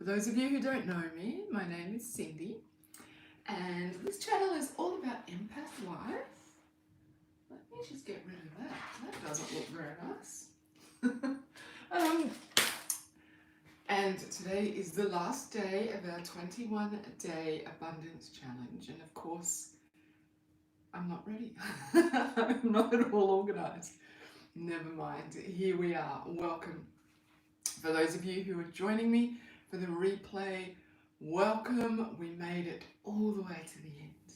For those of you who don't know me, my name is Cindy, and this channel is all about empath life. Let me just get rid of that. That doesn't look very nice. And today is the last day of our 21-day abundance challenge, and of course, I'm not ready. I'm not at all organised. Never mind. Here we are. Welcome. For those of you who are joining me for the replay, welcome. We made it all the way to the end.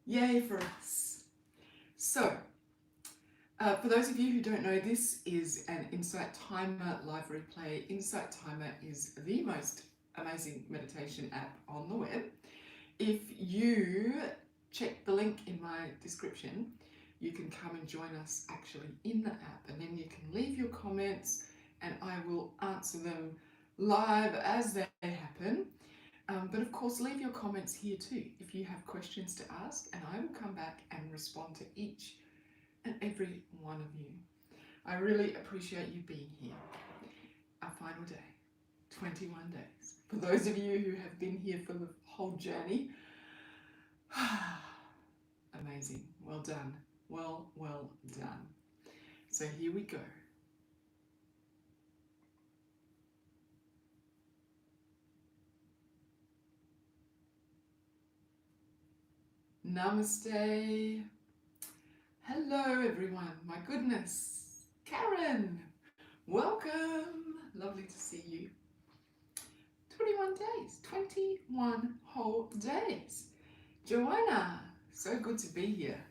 Yay for us. So, for those of you who don't know, this is an Insight Timer live replay. Insight Timer is the most amazing meditation app on the web. If you check the link in my description, you can come and join us actually in the app, and then you can leave your comments and I will answer them live as they happen. But of course, leave your comments here too if you have questions to ask, and I will come back and respond to each and every one of you. I really appreciate you being here. Our final day, 21 days. For those of you who have been here for the whole journey, amazing. Well done. Well done. So here we go. Namaste. Hello everyone. My goodness. Karen, welcome. Lovely to see you. 21 days. 21 whole days. Joanna, so good to be here.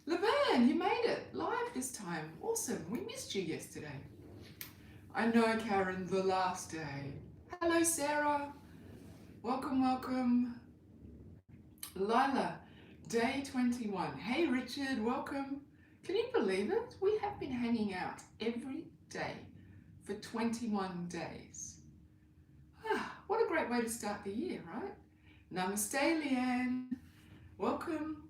Levan, you made it live this time. Awesome. We missed you yesterday. I know, Karen, the last day. Hello, Sarah. Welcome. Lila, day 21. Hey, Richard, welcome. Can you believe it? We have been hanging out every day for 21 days. What a great way to start the year, right? Namaste, Leanne. Welcome.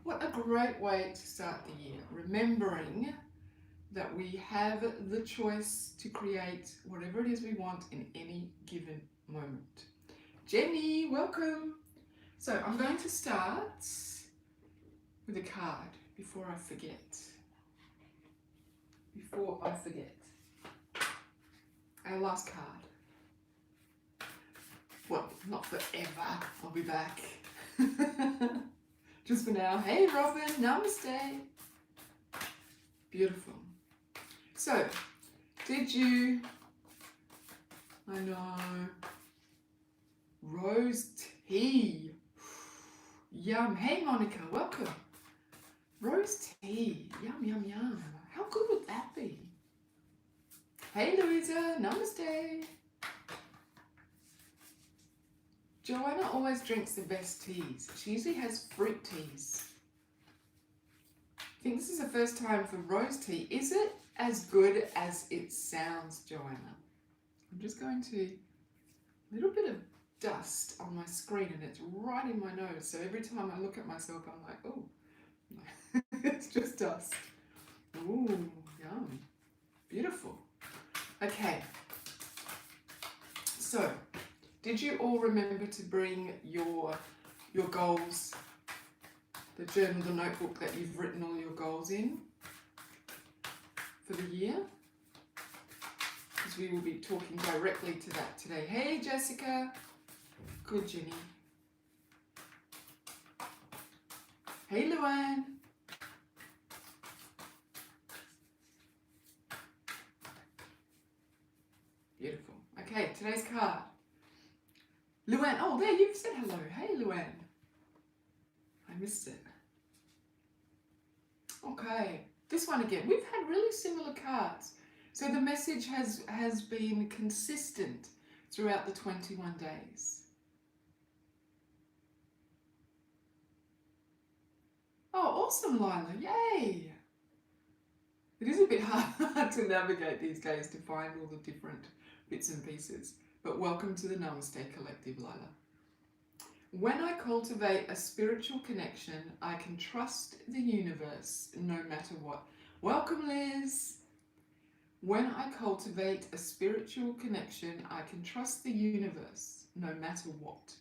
What a great way to start the year, remembering that we have the choice to create whatever it is we want in any given moment. Jenny, welcome. So I'm going to start with a card before I forget. Our last card. Well, not forever. I'll be back. Just for now. Hey Robin, namaste. Beautiful. So, I know, rose tea. Yum. Hey Monica, welcome. Rose tea. Yum. How good would that be? Hey Louisa, namaste. Joanna always drinks the best teas. She usually has fruit teas. I think this is the first time for rose tea. Is it as good as it sounds, Joanna? I'm just going to, a little bit of dust on my screen and it's right in my nose. So every time I look at myself, I'm like, oh, it's just dust. Ooh, yum. Beautiful. Okay. So, did you all remember to bring your goals, the journal, the notebook that you've written all your goals in for the year? Because we will be talking directly to that today. Hey Jessica. Good, Jenny. Hey Luann. Beautiful. Okay, today's card. Luann, oh there, you've said hello. Hey Luann. I missed it. Okay, this one again. We've had really similar cards. So the message has been consistent throughout the 21 days. Oh, awesome, Lila. Yay. It is a bit hard to navigate these days to find all the different bits and pieces. But welcome to the Namaste Collective, Lila. When I cultivate a spiritual connection, I can trust the universe no matter what. Welcome, Liz. When I cultivate a spiritual connection, I can trust the universe no matter what.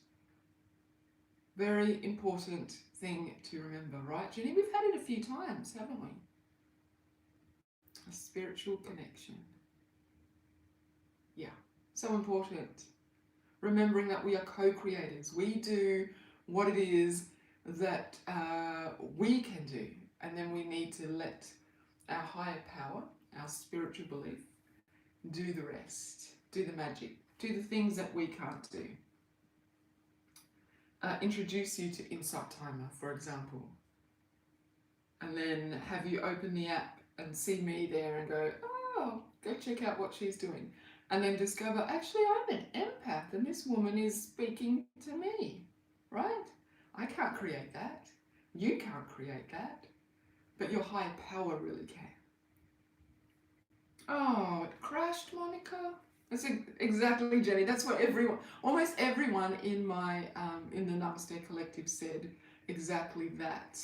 Very important thing to remember, right, Jenny? We've had it a few times, haven't we? A spiritual connection. Yeah, so important. Remembering that we are co-creators. We do what it is that we can do, and then we need to let our higher power, our spiritual belief, do the rest, do the magic, do the things that we can't do. Introduce you to Insight Timer, for example, and then have you open the app and see me there and go, oh, go check out what she's doing. And then discover, actually, I'm an empath and this woman is speaking to me, right? I can't create that. You can't create that. But your higher power really can. Oh, it crashed, Monica. That's exactly, Jenny. That's what everyone, almost everyone in my in the Namaste Collective said exactly that.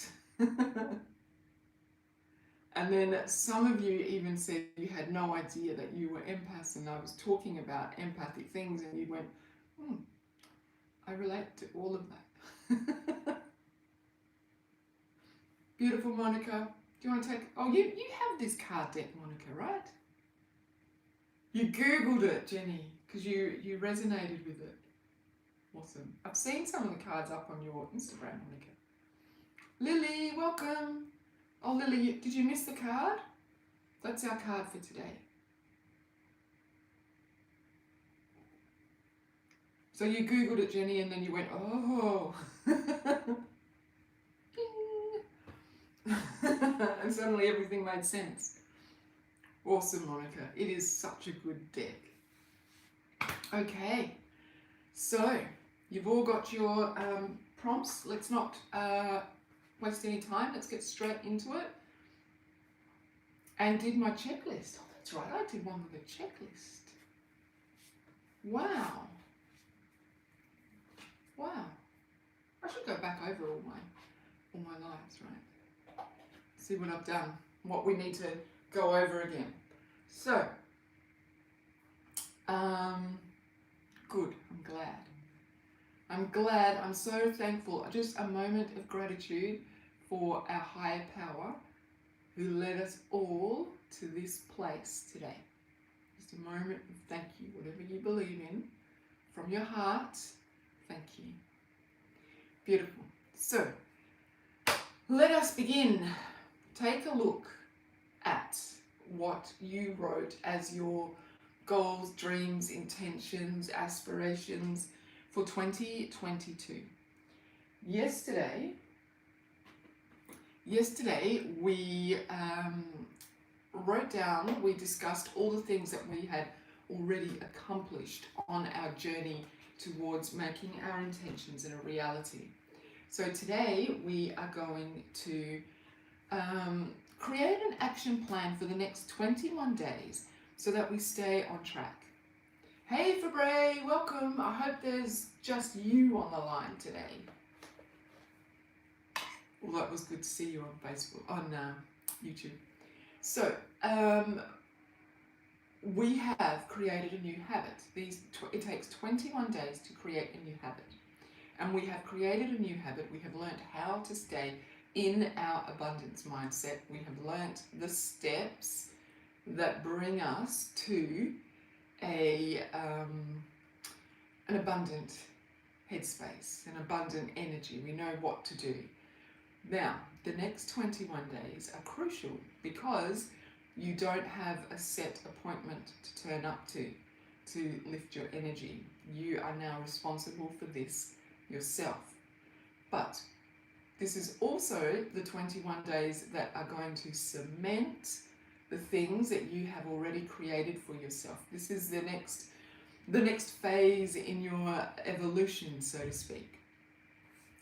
And then some of you even said you had no idea that you were empaths, and I was talking about empathic things, and you went, I relate to all of that. Beautiful, Monica. Do you want to take... Oh, you have this card deck, Monica, right? You Googled it, Jenny, because you resonated with it. Awesome. I've seen some of the cards up on your Instagram, Monica. Lily, welcome. Oh, Lily, did you miss the card? That's our card for today. So you Googled it, Jenny, and then you went, oh. And suddenly everything made sense. Awesome, Monica. It is such a good deck. Okay, so you've all got your prompts. Let's not waste any time. Let's get straight into it. And did my checklist. Oh, that's right. I did one with a checklist. Wow. Wow. I should go back over all my lives, right? See what I've done. What we need to go over again. So, good. I'm glad. I'm glad. I'm so thankful. Just a moment of gratitude for our higher power who led us all to this place today. Just a moment of thank you. Whatever you believe in, from your heart, thank you. Beautiful. So, let us begin. Take a look at what you wrote as your goals, dreams, intentions, aspirations for 2022. Yesterday we wrote down, we discussed all the things that we had already accomplished on our journey towards making our intentions in a reality. So today we are going to create an action plan for the next 21 days so that we stay on track. Hey Fabre, welcome. I hope there's just you on the line today. Well, that was good to see you on Facebook, on YouTube. So, we have created a new habit. It takes 21 days to create a new habit. And we have created a new habit. We have learned how to stay in our abundance mindset. We have learned the steps that bring us to an abundant headspace, an abundant energy. We know what to do. Now, the next 21 days are crucial because you don't have a set appointment to turn up to lift your energy. You are now responsible for this yourself. But this is also the 21 days that are going to cement the things that you have already created for yourself. This is the next phase in your evolution, so to speak.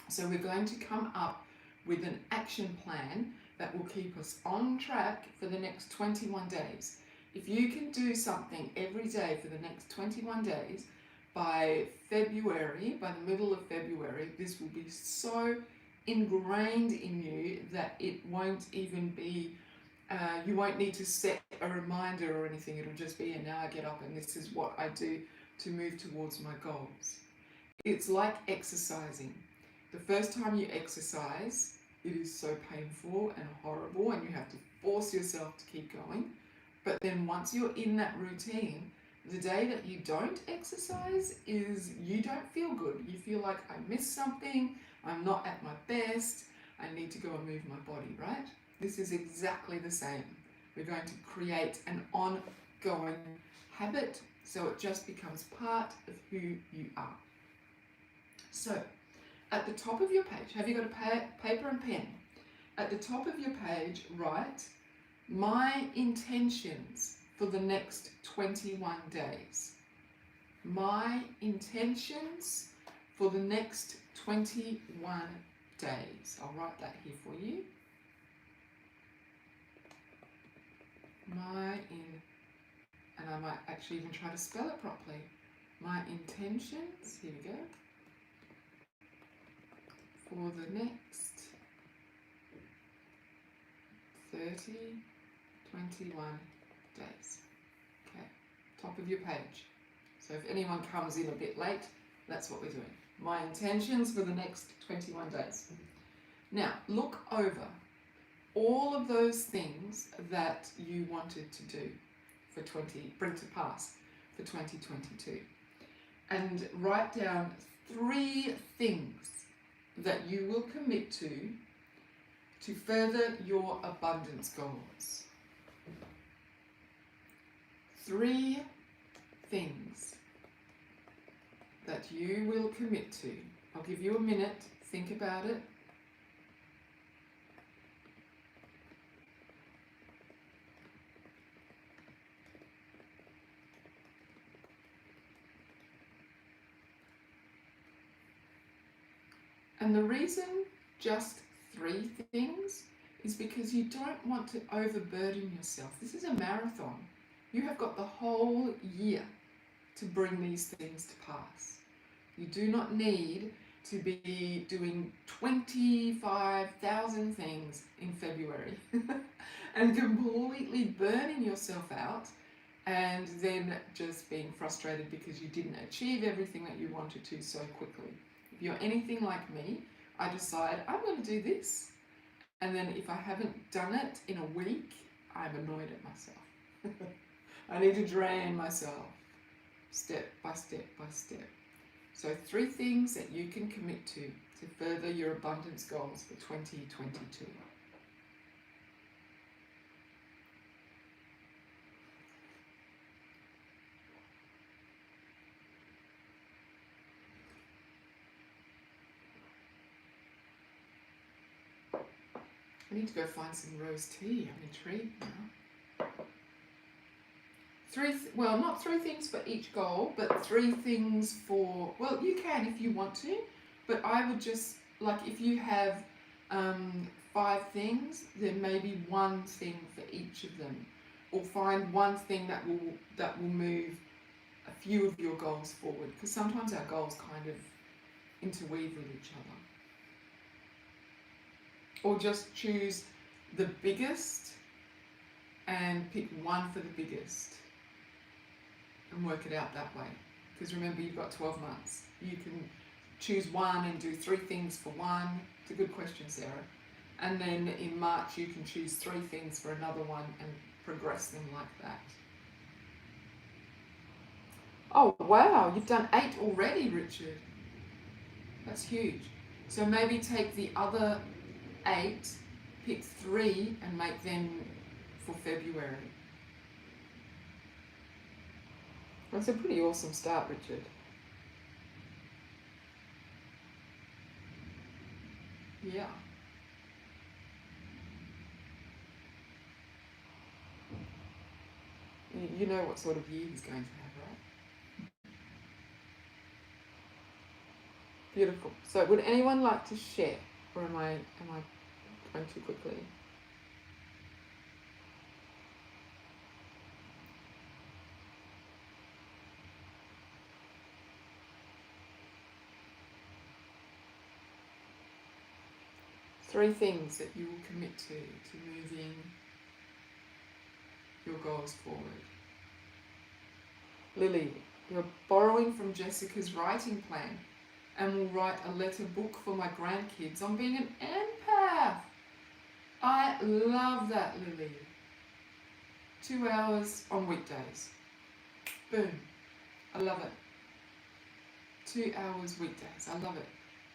So we're going to come up with an action plan that will keep us on track for the next 21 days. If you can do something every day for the next 21 days, by February, by the middle of February, this will be so ingrained in you that it won't even be You won't need to set a reminder or anything. It'll just be, and now I get up and this is what I do to move towards my goals. It's like exercising. The first time you exercise, it is so painful and horrible, and you have to force yourself to keep going. But then once you're in that routine, the day that you don't exercise is you don't feel good. You feel like I missed something, I'm not at my best, I need to go and move my body, right? This is exactly the same. We're going to create an ongoing habit so it just becomes part of who you are. So, at the top of your page, have you got a paper and pen? At the top of your page, write my intentions for the next 21 days. My intentions for the next 21 days. I'll write that here for you. And I might actually even try to spell it properly. My intentions, here we go, for the next 21 days. Okay, top of your page. So if anyone comes in a bit late, that's what we're doing. My intentions for the next 21 days. Now, look over all of those things that you wanted to do bring to pass for 2022. And write down 3 things that you will commit to further your abundance goals. 3 things that you will commit to. I'll give you a minute, think about it. And the reason just 3 things is because you don't want to overburden yourself. This is a marathon. You have got the whole year to bring these things to pass. You do not need to be doing 25,000 things in February and completely burning yourself out and then just being frustrated because you didn't achieve everything that you wanted to so quickly. If you're anything like me, I decide I'm going to do this, and then if I haven't done it in a week, I'm annoyed at myself. I need to drain myself step by step by step. So 3 things that you can commit to further your abundance goals for 2022. I need to go find some rose tea. I'm intrigued now. 3, well, not 3 things for each goal, but 3 things for, well, you can if you want to, but I would just, like if you have 5 things, then maybe 1 thing for each of them, or find 1 thing that will move a few of your goals forward, because sometimes our goals kind of interweave with each other. Or just choose the biggest and pick 1 for the biggest and work it out that way. Because remember, you've got 12 months. You can choose 1 and do 3 things for 1. It's a good question, Sarah. And then in March, you can choose 3 things for another one and progress them like that. Oh, wow, you've done 8 already, Richard. That's huge. So maybe take the other 8, pick 3 and make them for February. That's a pretty awesome start, Richard. Yeah. You know what sort of year he's going to have, right? Beautiful. So would anyone like to share, or am I going too quickly? Three things that you will commit to moving your goals forward. Lily, you're borrowing from Jessica's writing plan and will write a letter book for my grandkids on being an empath. I love that, Lily. 2 hours on weekdays. Boom. I love it. 2 hours weekdays. I love it.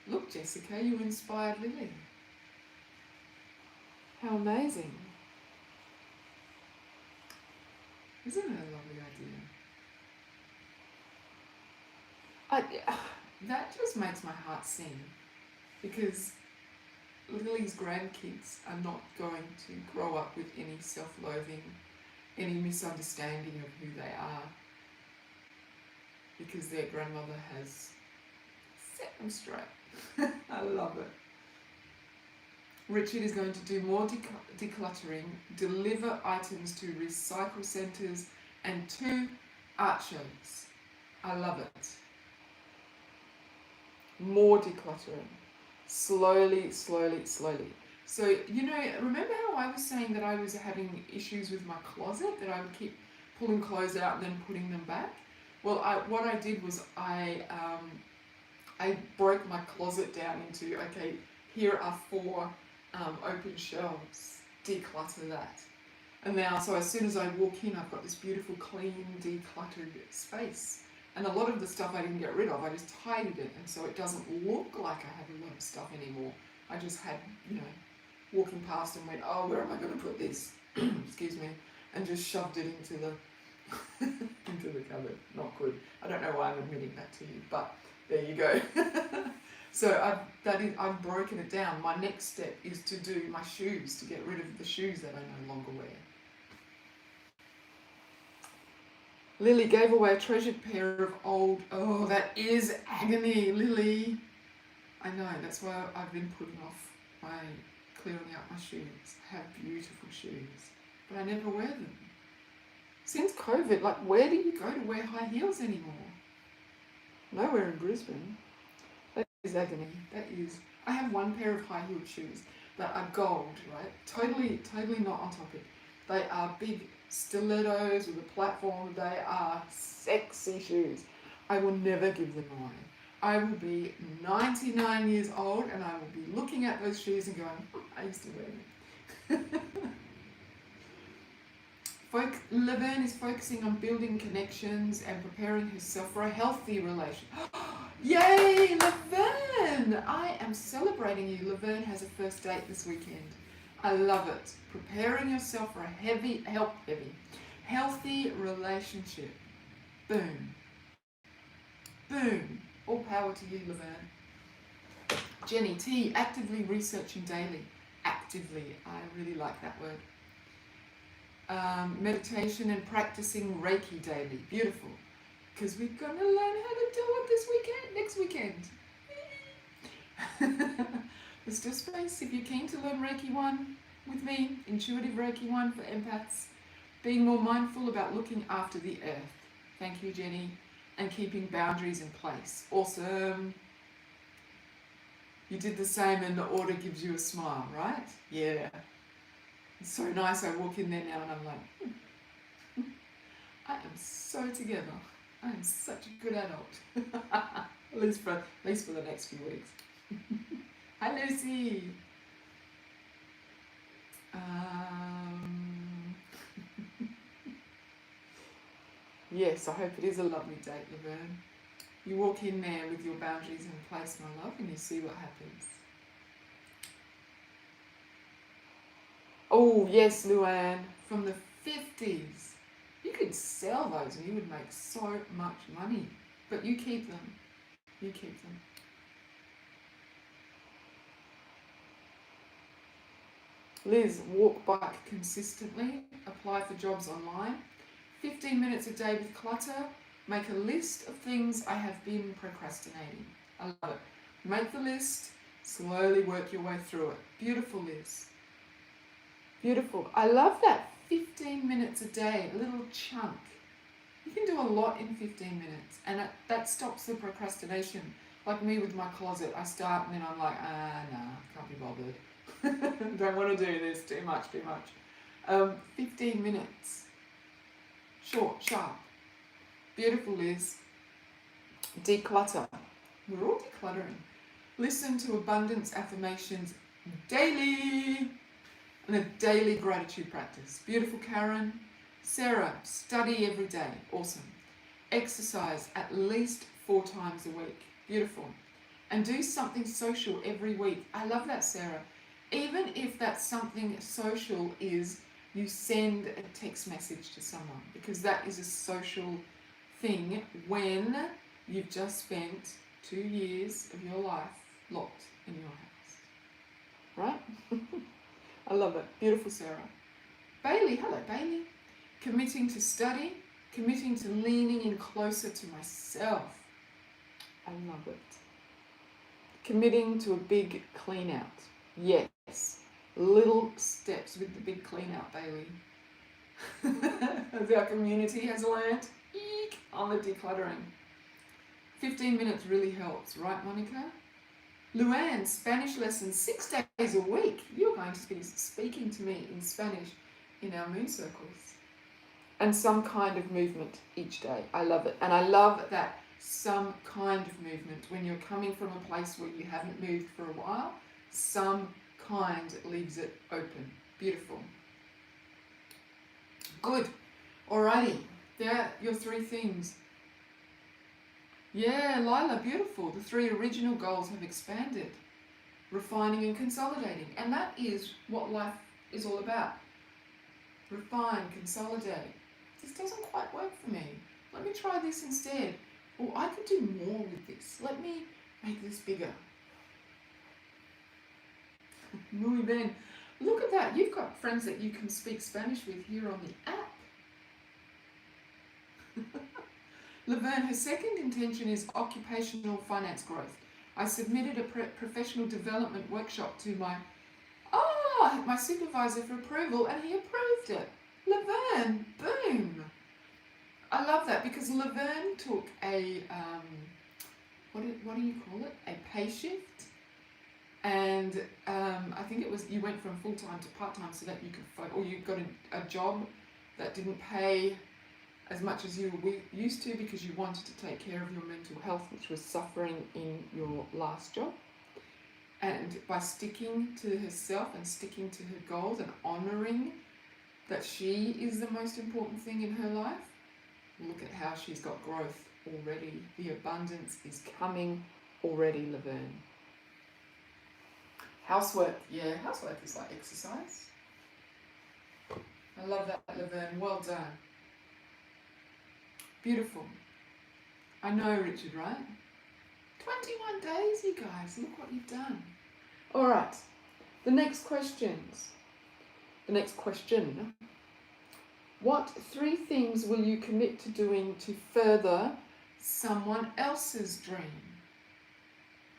Look, Jessica, you inspired Lily. How amazing. Isn't it a lovely idea? That just makes my heart sing, because Lily's grandkids are not going to grow up with any self-loathing, any misunderstanding of who they are, because their grandmother has set them straight. I love it. Richard is going to do more decluttering, deliver items to recycle centres and 2 art shows. I love it. More decluttering. Slowly, slowly, slowly. So, you know, remember how I was saying that I was having issues with my closet, that I would keep pulling clothes out and then putting them back? Well, what I did was I broke my closet down into, okay, here are 4 open shelves, declutter that. And now, so as soon as I walk in, I've got this beautiful, clean, decluttered space. And a lot of the stuff I didn't get rid of, I just tidied it, and so it doesn't look like I have a lot of stuff anymore. I just had, you know, walking past and went, oh, where am I going to put this? Excuse me. And just shoved it into the into the cupboard. Not good. I don't know why I'm admitting that to you, but there you go. So I've broken it down. My next step is to do my shoes, to get rid of the shoes that I no longer wear. Lily gave away a treasured pair of old... Oh, that is agony, Lily. I know, that's why I've been putting off my clearing out my shoes. I have beautiful shoes, but I never wear them. Since COVID, like, where do you go to wear high heels anymore? Nowhere in Brisbane. That is agony. That is... I have 1 pair of high-heeled shoes that are gold, right? Totally not on topic. They are big stilettos with a platform. They are sexy shoes. I will never give them away. I will be 99 years old and I will be looking at those shoes and going, I used to wear them. Laverne is focusing on building connections and preparing herself for a healthy relationship. Yay, Laverne! I am celebrating you. Laverne has a first date this weekend. I love it. Preparing yourself for a healthy relationship. Boom. Boom. All power to you, Laverne. Jenny T, actively researching daily. Actively. I really like that word. Meditation and practicing Reiki daily. Beautiful. Because we're going to learn how to do it next weekend. There's still space if you're keen to learn Reiki 1 with me, Intuitive Reiki 1 for empaths. Being more mindful about looking after the earth. Thank you, Jenny. And keeping boundaries in place. Awesome. You did the same and the order gives you a smile, right? Yeah. It's so nice. I walk in there now and I'm like, I am so together. I am such a good adult. at least for the next few weeks. Hi, Lucy. Yes, I hope it is a lovely date, Laverne. You walk in there with your boundaries in place, my love, and you see what happens. Oh, yes, Luann, from the 50s. You could sell those and you would make so much money. But you keep them. You keep them. Liz, walk bike consistently. Apply for jobs online. 15 minutes a day with clutter. Make a list of things I have been procrastinating. I love it. Make the list. Slowly work your way through it. Beautiful, Liz. Beautiful. I love that. 15 minutes a day, a little chunk. You can do a lot in 15 minutes, and that stops the procrastination. Like me with my closet, I start and then I'm like, nah, can't be bothered. Don't want to do this, too much. 15 minutes. short, sharp. Beautiful, Liz. Declutter. We're all decluttering. Listen to abundance affirmations daily and a daily gratitude practice. Beautiful, Karen. Sarah, study every day. Awesome. Exercise at least 4 times a week. Beautiful. And do something social every week. I love that, Sarah. Even if that something social is you send a text message to someone, because that is a social thing when you've just spent 2 years of your life locked in your house. Right? I love it. Beautiful, Sarah. Bailey, hello, Bailey. Committing to study, committing to leaning in closer to myself. I love it. Committing to a big clean out. Yes. Little steps with the big clean out, Bailey. As our community has learned, eek, on the decluttering. 15 minutes really helps, right, Monica? Luann, Spanish lessons 6 days a week. You're going to be speaking to me in Spanish in our moon circles. And some kind of movement each day. I love it. And I love that some kind of movement. When you're coming from a place where you haven't moved for a while, some kind leaves it open. Beautiful. Good. Alrighty. There are your 3 things. Yeah, Lila, beautiful. The 3 original goals have expanded. Refining and consolidating. And that is what life is all about. Refine, consolidate. This doesn't quite work for me. Let me try this instead. Or I could do more with this. Let me make this bigger. Muy bien. Look at that. You've got friends that you can speak Spanish with here on the app. Laverne, her second intention is occupational finance growth. I submitted a professional development workshop to my supervisor for approval, and he approved it. Laverne, boom. I love that because Laverne took a, what do you call it? A pay shift. And I think it was, you went from full-time to part-time so that you could, or you got a job that didn't pay as much as you were used to because you wanted to take care of your mental health, which was suffering in your last job. And by sticking to herself and sticking to her goals and honouring that she is the most important thing in her life, look at how she's got growth already. The abundance is coming already, Laverne. Housework. Yeah, housework is like exercise. I love that, Laverne. Well done. Beautiful. I know, Richard, right? 21 days, you guys. Look what you've done. All right. The next questions. The next question. What 3 things will you commit to doing to further someone else's dream?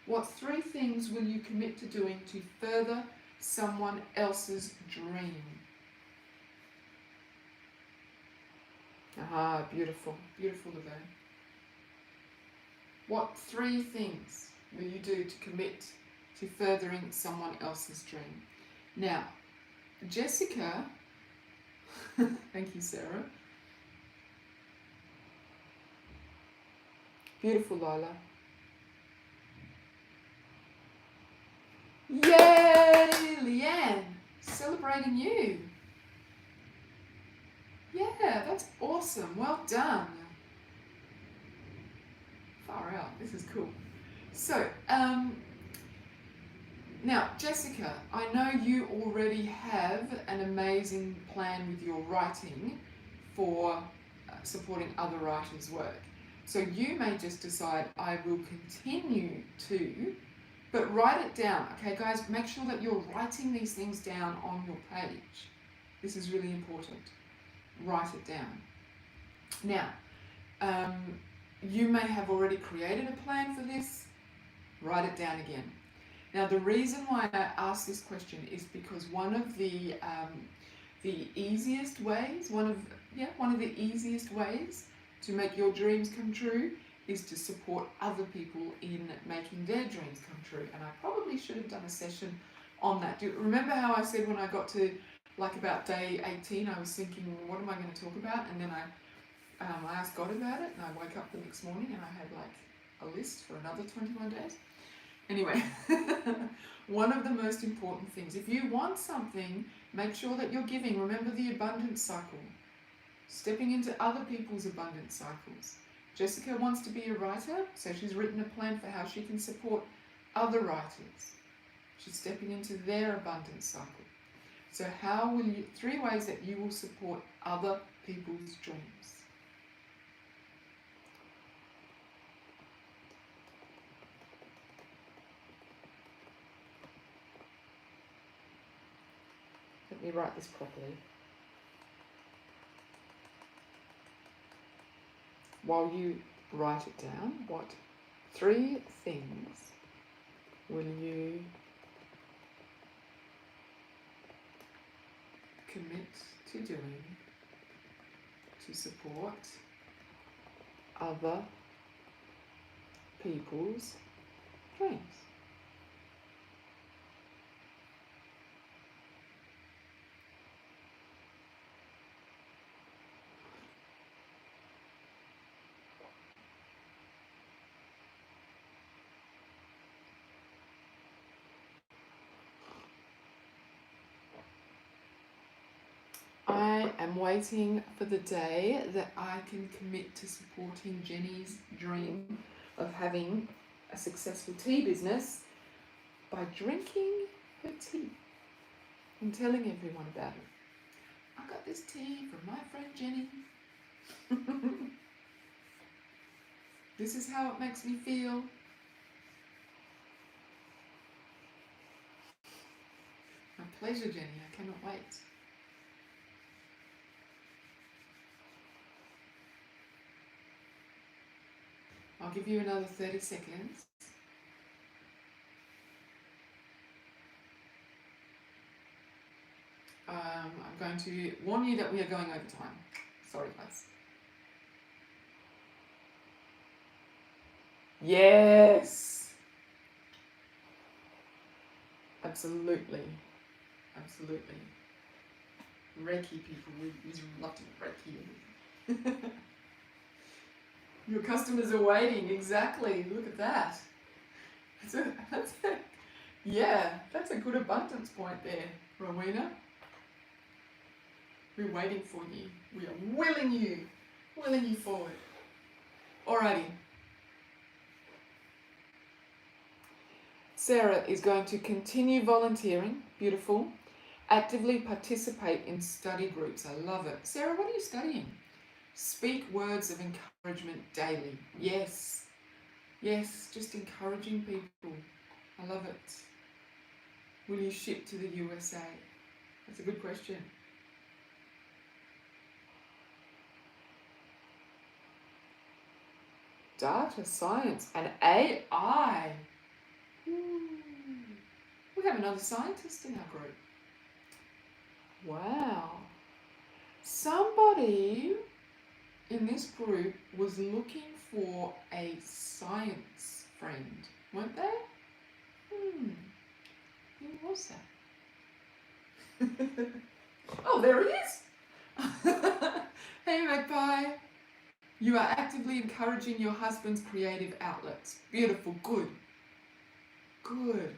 What 3 things will you commit to doing to further someone else's dream? Ah, beautiful. Beautiful, Laverne. What 3 things will you do to commit to furthering someone else's dream? Now, Jessica, thank you, Sarah. Beautiful, Lila. Yay, Leanne, celebrating you. Yeah, that's awesome. Well done. Far out. This is cool. So, now, Jessica, I know you already have an amazing plan with your writing for supporting other writers' work. So you may just decide, I will continue to, but write it down. Okay, guys, make sure that you're writing these things down on your page. This is really important. Write it down. Now, you may have already created a plan for this. Write it down again. Now, the reason why I asked this question is because one of the easiest ways, one of the easiest ways to make your dreams come true is to support other people in making their dreams come true. And I probably should have done a session on that. Do you remember how I said when I got to like about day 18, I was thinking, what am I going to talk about? And then I I asked God about it, and I woke up the next morning and I had like a list for another 21 days. Anyway, one of the most important things, if you want something, make sure that you're giving. Remember the abundance cycle, stepping into other people's abundance cycles. Jessica wants to be a writer, so she's written a plan for how she can support other writers. She's stepping into their abundance cycle. So how will you, 3 ways that you will support other people's dreams. Let me write this properly. While you write it down, what 3 things will you commit to doing to support other people's dreams? I am waiting for the day that I can commit to supporting Jenny's dream of having a successful tea business by drinking her tea and telling everyone about it. I got this tea from my friend Jenny. This is how it makes me feel. My pleasure, Jenny. I cannot wait. I'll give you another 30 seconds. I'm going to warn you that we are going over time. Sorry, guys. Yes! Absolutely. Absolutely. Reiki people, we love to Reiki. Your customers are waiting, exactly. Look at that. That's a good abundance point there, Rowena. We're waiting for you. We are willing you forward. Alrighty. Sarah is going to continue volunteering. Beautiful. Actively participate in study groups. I love it. Sarah, what are you studying? Speak words of encouragement daily. Yes. Yes, just encouraging people. I love it. Will you ship to the USA? That's a good question. Data science and AI. We have another scientist in our group. Wow. Somebody in this group was looking for a science friend, weren't they? Who was that? Oh, there he is. Hey, Magpie. You are actively encouraging your husband's creative outlets. Beautiful. Good. Good.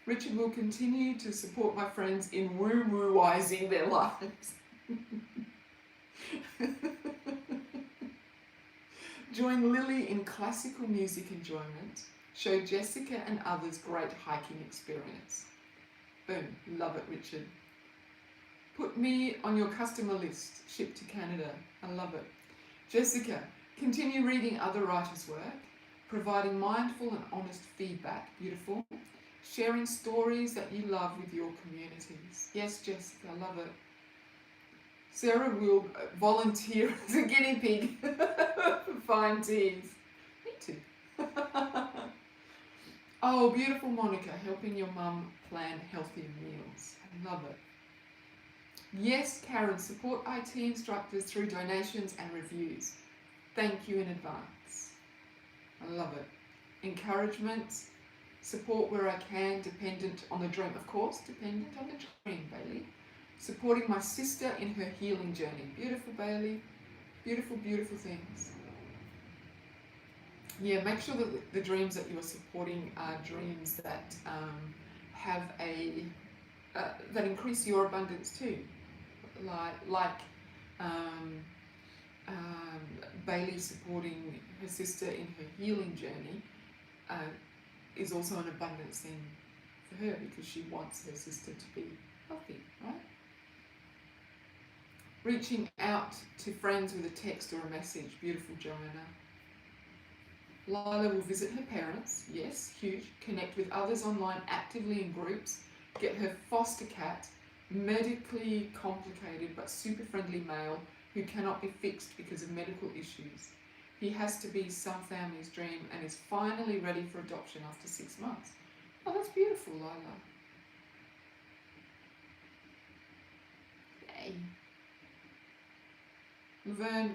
Richard will continue to support my friends in woo-woo-izing their lives. Join Lily in classical music enjoyment. Show Jessica and others great hiking experience. Boom. Love it, Richard. Put me on your customer list. Ship to Canada. I love it. Jessica, continue reading other writers' work. Providing mindful and honest feedback. Beautiful. Sharing stories that you love with your communities. Yes, Jessica, I love it. Sarah will volunteer as a guinea pig for fine teas. Me too. Oh, beautiful, Monica, helping your mum plan healthier meals. I love it. Yes, Karen, support IT instructors through donations and reviews. Thank you in advance. I love it. Encouragement, support where I can, dependent on the dream. Of course, dependent on the dream, Bailey. Supporting my sister in her healing journey. Beautiful, Bailey. Beautiful, beautiful things. Yeah, make sure that the dreams that you are supporting are dreams that have that increase your abundance too. Like um, um, Bailey supporting her sister in her healing journey is also an abundance thing for her because she wants her sister to be healthy, right? Reaching out to friends with a text or a message. Beautiful, Joanna. Lila will visit her parents. Yes, huge. Connect with others online actively in groups. Get her foster cat, medically complicated but super friendly male who cannot be fixed because of medical issues. He has to be some family's dream and is finally ready for adoption after 6 months. Oh, that's beautiful, Lila. Yay. Laverne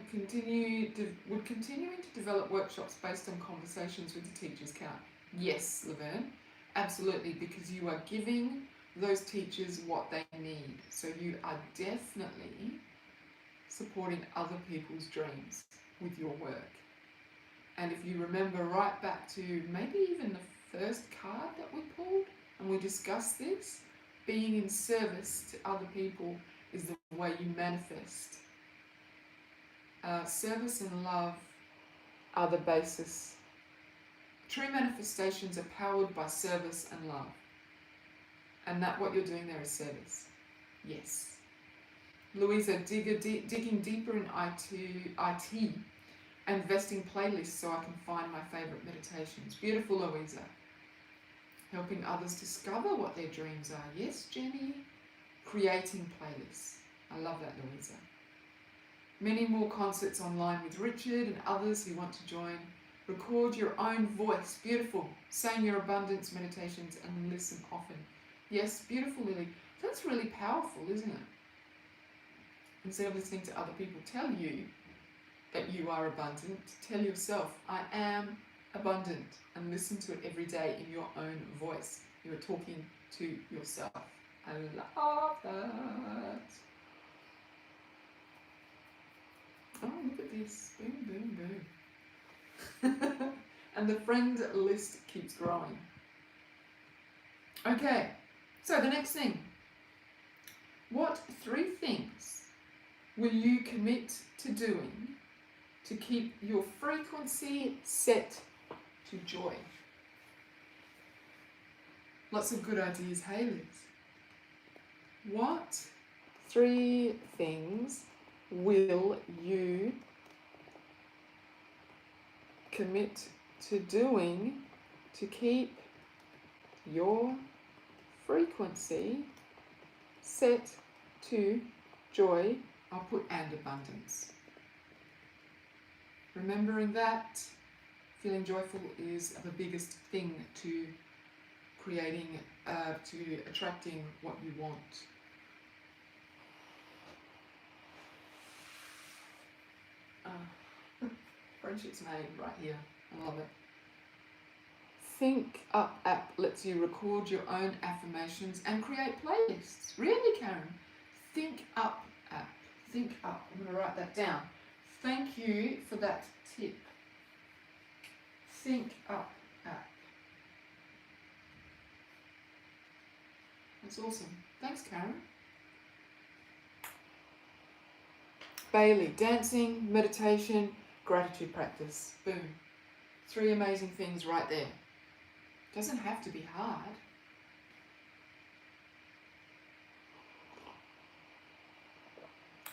would continuing to develop workshops based on conversations with the teachers count? Yes, Laverne, absolutely, because you are giving those teachers what they need. So you are definitely supporting other people's dreams with your work. And if you remember right back to maybe even the first card that we pulled and we discussed this, being in service to other people is the way you manifest. Service and love are the basis. True manifestations are powered by service and love. And that what you're doing there is service. Yes. Louisa, digging deeper in IT and investing playlists so I can find my favourite meditations. Beautiful, Louisa. Helping others discover what their dreams are. Yes, Jenny. Creating playlists. I love that, Louisa. Many more concerts online with Richard and others who want to join. Record your own voice. Beautiful. Saying your abundance meditations and listen often. Yes, beautiful, Lily. That's really powerful, isn't it? Instead of listening to other people tell you that you are abundant, tell yourself, I am abundant, and listen to it every day in your own voice. You are talking to yourself. I love that. Oh, look at this. Boom, boom, boom. And the friend list keeps growing. Okay, so the next thing. What 3 things will you commit to doing to keep your frequency set to joy? Lots of good ideas, hey Liz. What 3 things will you commit to doing to keep your frequency set to joy? I'll put and abundance. Remembering that feeling joyful is the biggest thing to creating, to attracting what you want. Friendship's made right here. I love it. Think Up app lets you record your own affirmations and create playlists. Really, Karen? Think Up app. Think Up. I'm going to write that down. Thank you for that tip. Think Up app. That's awesome. Thanks, Karen. Bailey, dancing, meditation, gratitude practice. Boom. 3 amazing things right there. Doesn't have to be hard.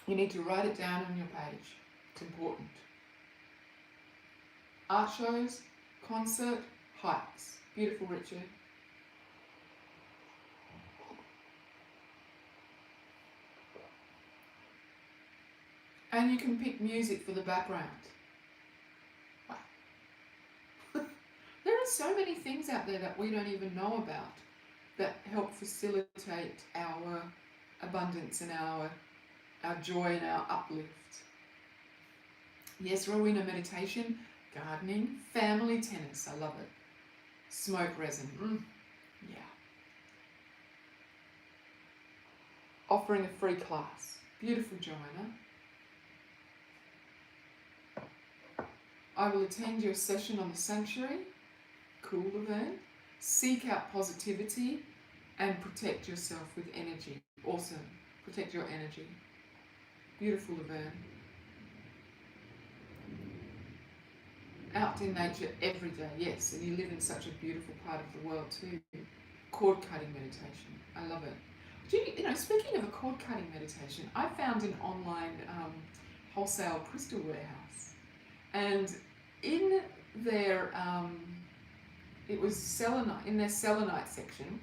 You need to write it down on your page. It's important. Art shows, concert, hikes. Beautiful, Richard. And you can pick music for the background. Wow. There are so many things out there that we don't even know about that help facilitate our abundance and our joy and our uplift. Yes, Rowena, meditation, gardening, family tennis. I love it. Smoke resin. Yeah. Offering a free class. Beautiful, Joanna. I will attend your session on the sanctuary. Cool, Laverne. Seek out positivity and protect yourself with energy. Awesome. Protect your energy. Beautiful, Laverne. Out in nature every day, yes, and you live in such a beautiful part of the world too. Cord cutting meditation, I love it. You know, speaking of a cord cutting meditation, I found an online wholesale crystal warehouse, and in their it was selenite, in their selenite section,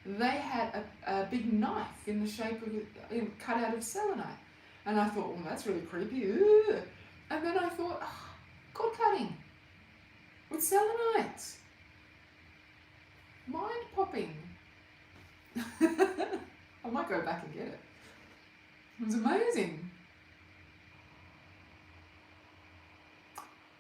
they had a big knife in the shape of it, cut out of selenite, and I thought, well, that's really creepy. Ugh. And then I thought, oh, cord cutting with selenite, mind popping. I might go back and get it. It was amazing.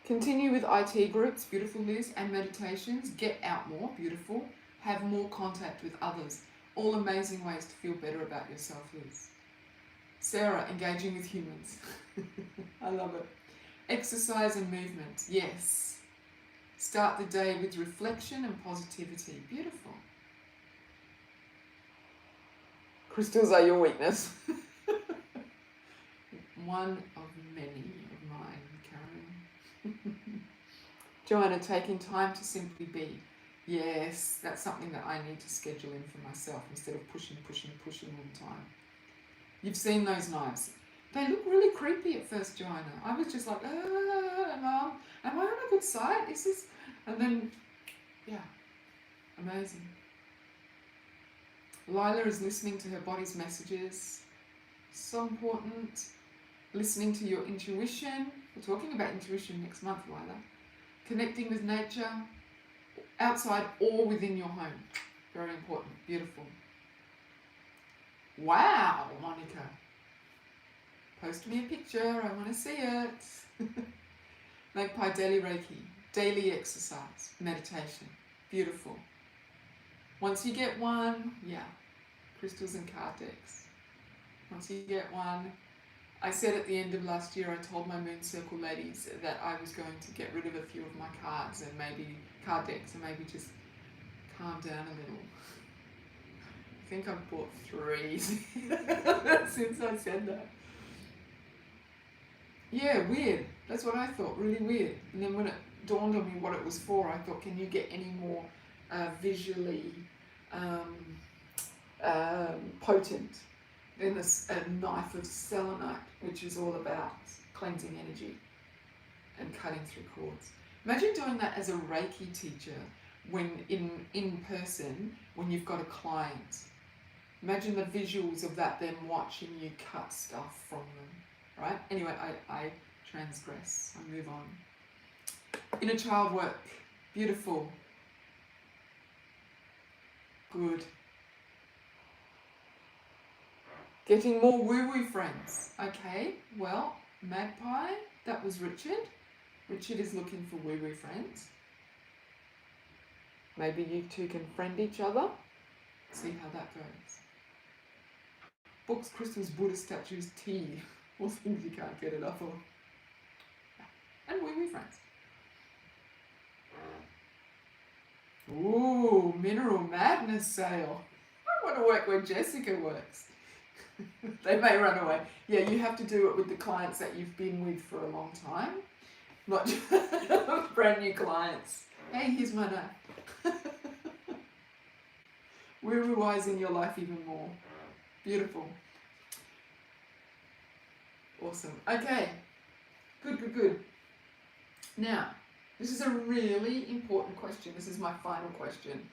Continue with IT groups, beautiful Liz, and meditations. Get out more, beautiful. Have more contact with others. All amazing ways to feel better about yourself, Liz. Sarah, engaging with humans. I love it. Exercise and movement, yes. Start the day with reflection and positivity. Beautiful. Crystals are your weakness. One of many of mine, Karen. Joanna, taking time to simply be. Yes, that's something that I need to schedule in for myself instead of pushing all the time. You've seen those knives. They look really creepy at first, Joanna. I was just like, Mom, am I on a good site? Is this? And then, yeah, amazing. Lila is listening to her body's messages. So important. Listening to your intuition. We're talking about intuition next month, Lila. Connecting with nature, outside or within your home. Very important. Beautiful. Wow, Monica. Post me a picture. I want to see it. Magpie Daily Reiki. Daily exercise. Meditation. Beautiful. Once you get one, yeah. Crystals and card decks. Once you get one. I said at the end of last year, I told my Moon Circle ladies that I was going to get rid of a few of my cards and maybe card decks and maybe just calm down a little. I think I've bought 3 since I said that. Yeah, weird. That's what I thought, really weird. And then when it dawned on me what it was for, I thought, can you get any more visually potent than a knife of selenite, which is all about cleansing energy and cutting through cords. Imagine doing that as a Reiki teacher when in person, when you've got a client. Imagine the visuals of that, them watching you cut stuff from them, right? Anyway, I transgress, I move on. Inner child work, beautiful. Good. Getting more woo-woo friends. Okay, well, Magpie, that was Richard. Richard is looking for woo-woo friends. Maybe you two can friend each other. See how that goes. Books, crystals, Buddha statues, tea. All things you can't get enough of. And woo-woo friends. Ooh, Mineral Madness sale. I want to work where Jessica works. They may run away. Yeah, you have to do it with the clients that you've been with for a long time. Not just brand new clients. Hey, here's my knife. We're revising your life even more. Beautiful. Awesome. Okay. Good. Now, this is a really important question. This is my final question.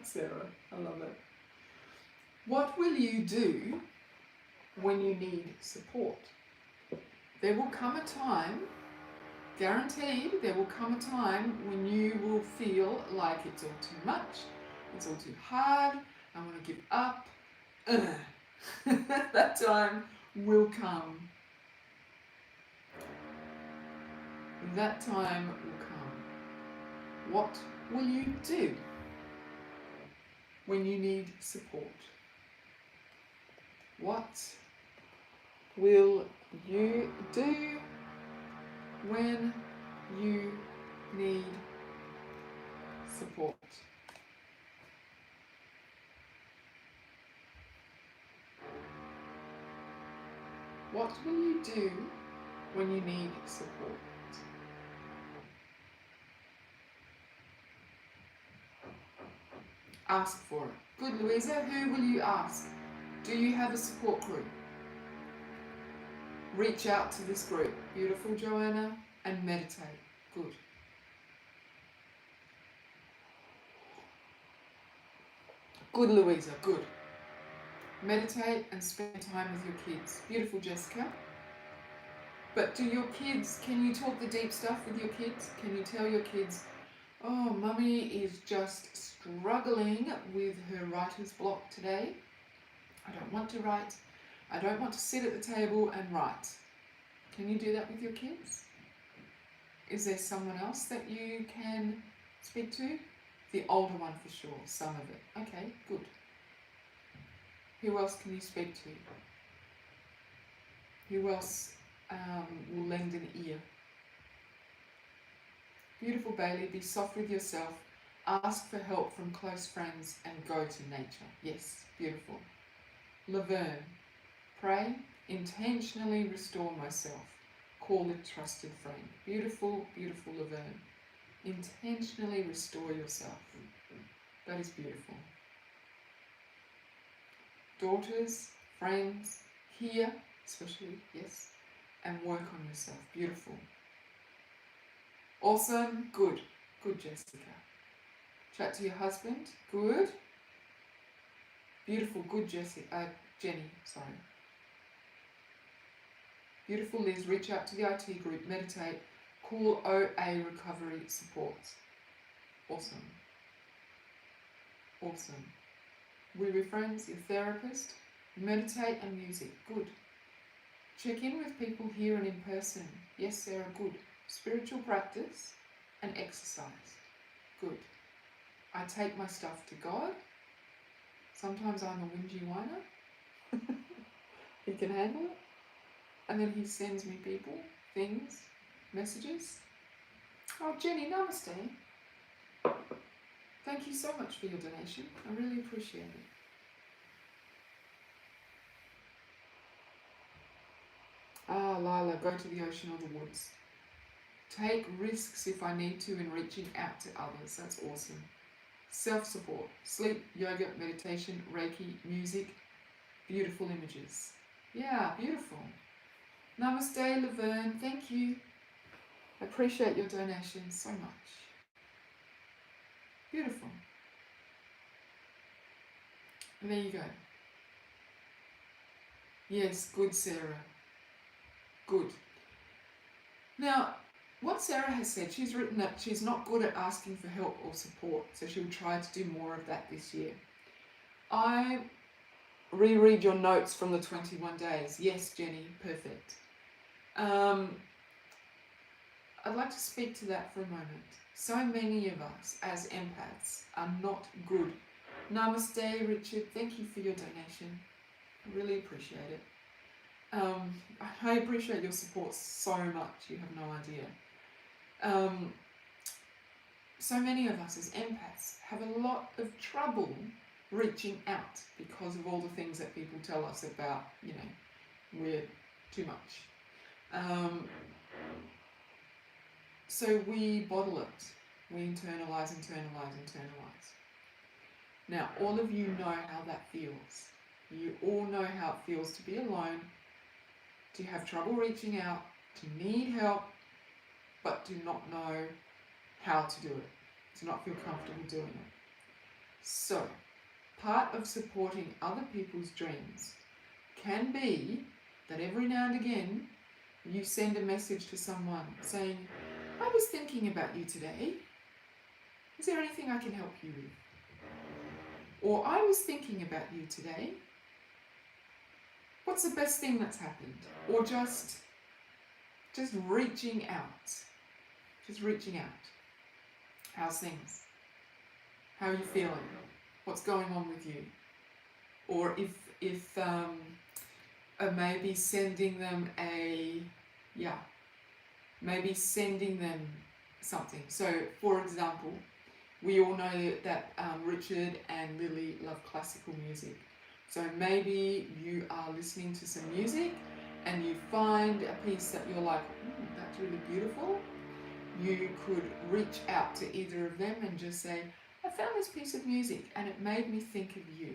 Sarah, I love it. What will you do when you need support? There will come a time, guaranteed, there will come a time when you will feel like it's all too much, it's all too hard, I want to give up. That time will come. That time will come. What will you do when you need support? What will you do when you need support? What will you do when you need support? Ask for it. Good, Louisa. Who will you ask? Do you have a support group? Reach out to this group. Beautiful, Joanna. And meditate. Good. Good, Louisa. Good. Meditate and spend time with your kids. Beautiful, Jessica. But do your kids, can you talk the deep stuff with your kids? Can you tell your kids, oh, mummy is just struggling with her writer's block today. I don't want to write. I don't want to sit at the table and write. Can you do that with your kids? Is there someone else that you can speak to? The older one for sure, some of it. Okay, good. Who else can you speak to? Who else will lend an ear? Beautiful, Bailey. Be soft with yourself. Ask for help from close friends and go to nature. Yes, beautiful. Laverne. Pray. Intentionally restore myself. Call a trusted friend. Beautiful, beautiful, Laverne. Intentionally restore yourself. That is beautiful. Daughters, friends, here especially, yes, and work on yourself. Beautiful. Awesome. Good. Good, Jessica. Chat to your husband. Good. Beautiful. Good, Jenny. Sorry. Beautiful, Liz. Reach out to the IT group. Meditate. Call OA recovery support. Awesome. Awesome. We were friends, your therapist. Meditate and music. Good. Check in with people here and in person. Yes, Sarah. Good. Spiritual practice and exercise. Good. I take my stuff to God. Sometimes I'm a whingy whiner. He can handle it. And then he sends me people, things, messages. Oh, Jenny, namaste. Thank you so much for your donation. I really appreciate it. Ah, Lila, go to the ocean or the woods. Take risks if I need to in reaching out to others. That's awesome. Self-support, sleep, yoga, meditation, Reiki, music, beautiful images. Yeah, beautiful. Namaste, Laverne. Thank you. I appreciate your donation so much. Beautiful. And there you go. Yes, good, Sarah. Good. Now, what Sarah has said, she's written that she's not good at asking for help or support, so she'll try to do more of that this year. I reread your notes from the 21 days. Yes, Jenny, perfect. I'd like to speak to that for a moment. So many of us as empaths are not good. Namaste, Richard. Thank you for your donation. I really appreciate it. I appreciate your support so much. You have no idea. So many of us as empaths have a lot of trouble reaching out because of all the things that people tell us about, we're too much. So we bottle it. We internalize. Now, all of you know how that feels. You all know how it feels to be alone, to have trouble reaching out, to need help, but do not know how to do it, to not feel comfortable doing it. So, part of supporting other people's dreams can be that every now and again you send a message to someone saying, I was thinking about you today. Is there anything I can help you with? Or I was thinking about you today. What's the best thing that's happened? Or just reaching out. Just reaching out. How's things? How are you feeling? What's going on with you? Or if maybe sending them maybe sending them something. So, for example, we all know that Richard and Lily love classical music. So maybe you are listening to some music and you find a piece that you're like, that's really beautiful. You could reach out to either of them and just say, I found this piece of music and it made me think of you.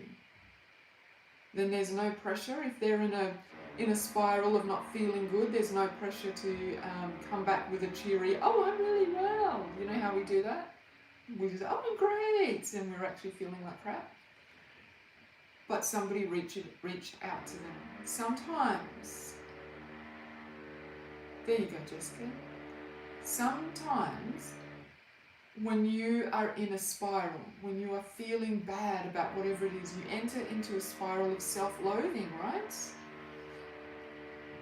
Then there's no pressure. If they're in a spiral of not feeling good, there's no pressure to come back with a cheery, oh, I'm really well. You know how we do that? We just, oh, I'm great, and we're actually feeling like crap. But somebody reached out to them. Sometimes, there you go, Jessica. Sometimes, when you are in a spiral, when you are feeling bad about whatever it is, you enter into a spiral of self-loathing, right?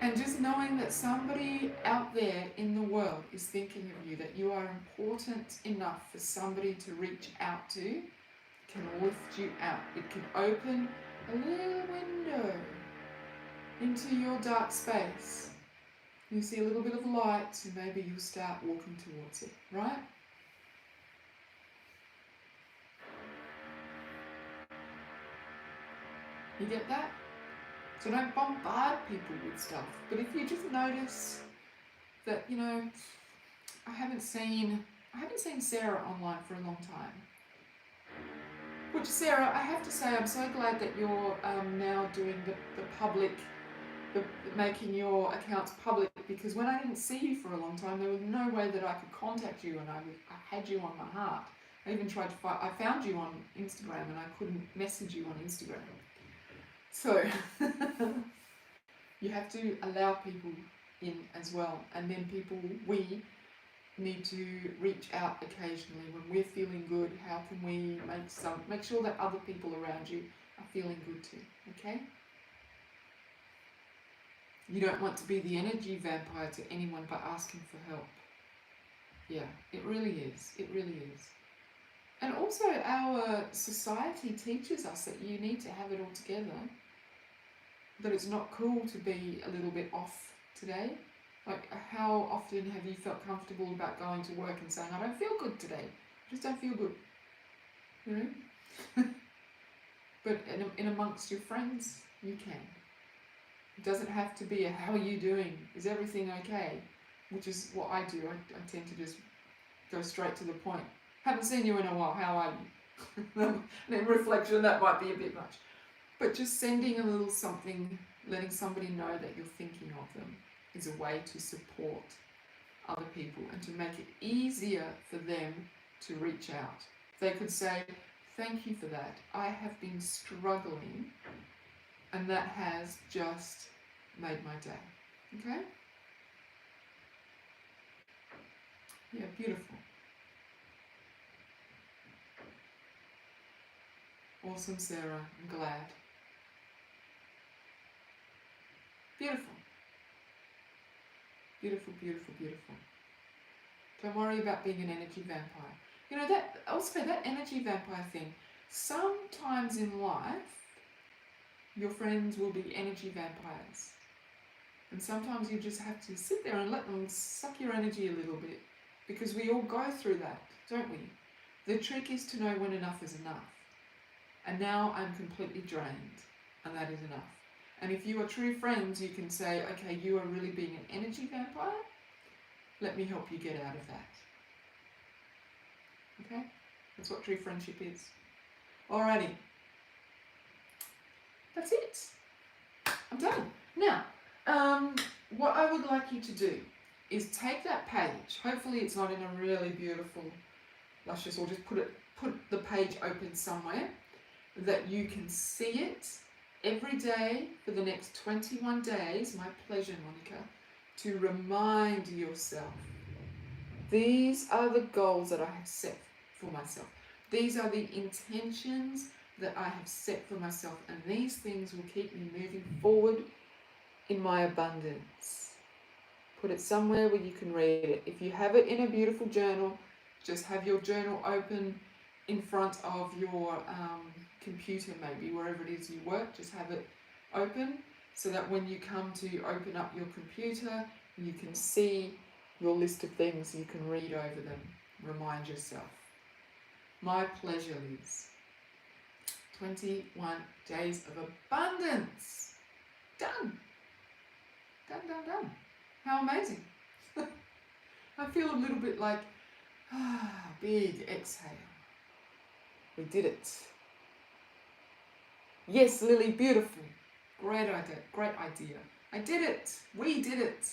And just knowing that somebody out there in the world is thinking of you, that you are important enough for somebody to reach out to, can lift you out. It can open a little window into your dark space. You see a little bit of light, and maybe you'll start walking towards it, right? You get that? So don't bombard people with stuff. But if you just notice that, you know, I haven't seen Sarah online for a long time. Which, Sarah, I have to say, I'm so glad that you're now doing the public, making your accounts public, because when I didn't see you for a long time, there was no way that I could contact you, and I had you on my heart. I even tried to I found you on Instagram, and I couldn't message you on Instagram. So you have to allow people in as well, and then we need to reach out occasionally when we're feeling good. How can we make sure that other people around you are feeling good too? Okay. You don't want to be the energy vampire to anyone by asking for help. Yeah, it really is. It really is. And also, our society teaches us that you need to have it all together. That it's not cool to be a little bit off today. Like, how often have you felt comfortable about going to work and saying, I don't feel good today. I just don't feel good. You know? But in amongst your friends, you can. It doesn't have to be a, how are you doing? Is everything okay? Which is what I do. I tend to just go straight to the point. Haven't seen you in a while, how are you? And in reflection, that might be a bit much. But just sending a little something, letting somebody know that you're thinking of them, is a way to support other people and to make it easier for them to reach out. They could say, thank you for that. I have been struggling, and that has just made my day. Okay? Yeah, beautiful. Awesome, Sarah. I'm glad. Beautiful. Beautiful, beautiful, beautiful. Don't worry about being an energy vampire. You know, that energy vampire thing, sometimes in life, your friends will be energy vampires. And sometimes you just have to sit there and let them suck your energy a little bit. Because we all go through that, don't we? The trick is to know when enough is enough. And now I'm completely drained, and that is enough. And if you are true friends, you can say, okay, you are really being an energy vampire. Let me help you get out of that. Okay? That's what true friendship is. Alrighty. That's it. I'm done. Now, what I would like you to do is take that page. Hopefully it's not in a really beautiful, luscious, or just put the page open somewhere that you can see it every day for the next 21 days. My pleasure, Monica, to remind yourself. These are the goals that I have set for myself. These are the intentions that I have set for myself, and these things will keep me moving forward in my abundance. Put it somewhere where you can read it. If you have it in a beautiful journal, just have your journal open in front of your computer, maybe wherever it is you work. Just have it open so that when you come to open up your computer, you can see your list of things, you can read over them, remind yourself. My pleasure, Liz. 21 days of abundance. Done. Done, done, done. How amazing. I feel a little bit like, big exhale. We did it. Yes, Lily, beautiful. Great idea, great idea. I did it. We did it.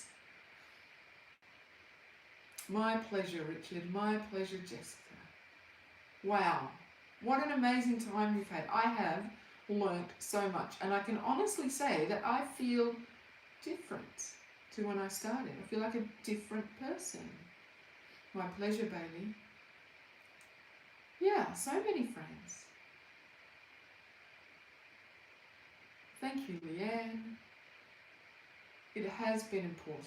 My pleasure, Richard. My pleasure, Jessica. Wow. What an amazing time we've had. I have learnt so much, and I can honestly say that I feel different to when I started. I feel like a different person. My pleasure, Bailey. Yeah, so many friends. Thank you, Leanne. It has been important.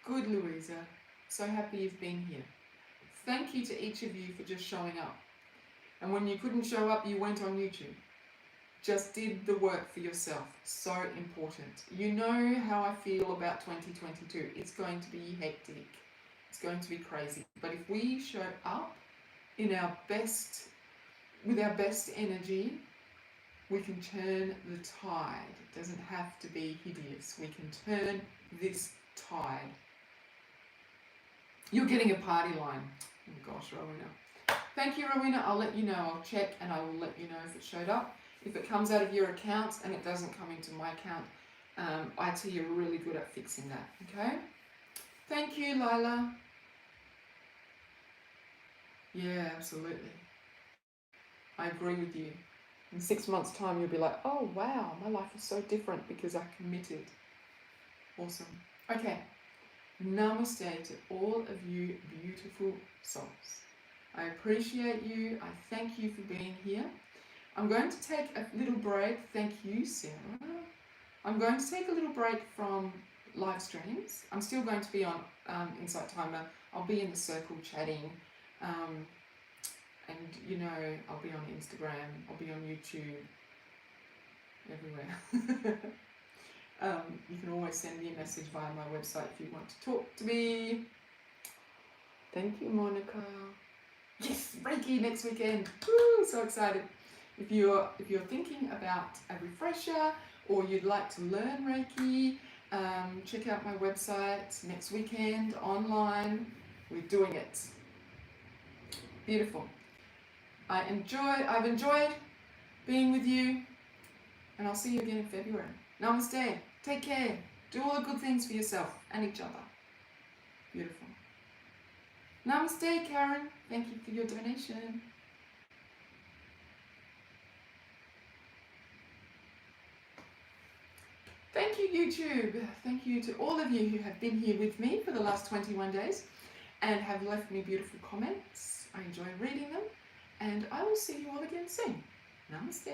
Good, Louisa. So happy you've been here. Thank you to each of you for just showing up. And when you couldn't show up, you went on YouTube. Just did the work for yourself. So important. You know how I feel about 2022. It's going to be hectic. It's going to be crazy. But if we show up in our best, with our best energy, we can turn the tide. It doesn't have to be hideous. We can turn this tide. You're getting a party line. Oh gosh, Rowena. Thank you, Rowena. I'll let you know. I'll check and I will let you know if it showed up. If it comes out of your account and it doesn't come into my account, IT are really good at fixing that. Okay? Thank you, Lila. Yeah, absolutely. I agree with you. In 6 months' time, you'll be like, oh, wow, my life is so different because I committed. Awesome. Okay. Namaste to all of you beautiful souls. I appreciate you. I thank you for being here. I'm going to take a little break. Thank you, Sarah. I'm going to take a little break from live streams. I'm still going to be on Insight Timer. I'll be in the circle chatting. And, you know, I'll be on Instagram. I'll be on YouTube. Everywhere. You can always send me a message via my website if you want to talk to me. Thank you, Monica. Yes, Reiki next weekend. Woo, so excited. If you're thinking about a refresher or you'd like to learn Reiki, check out my website next weekend online. We're doing it. Beautiful. I've enjoyed being with you, and I'll see you again in February. Namaste. Take care. Do all the good things for yourself and each other. Beautiful. Namaste, Karen. Thank you for your donation. Thank you, YouTube. Thank you to all of you who have been here with me for the last 21 days and have left me beautiful comments. I enjoy reading them, and I will see you all again soon. Namaste.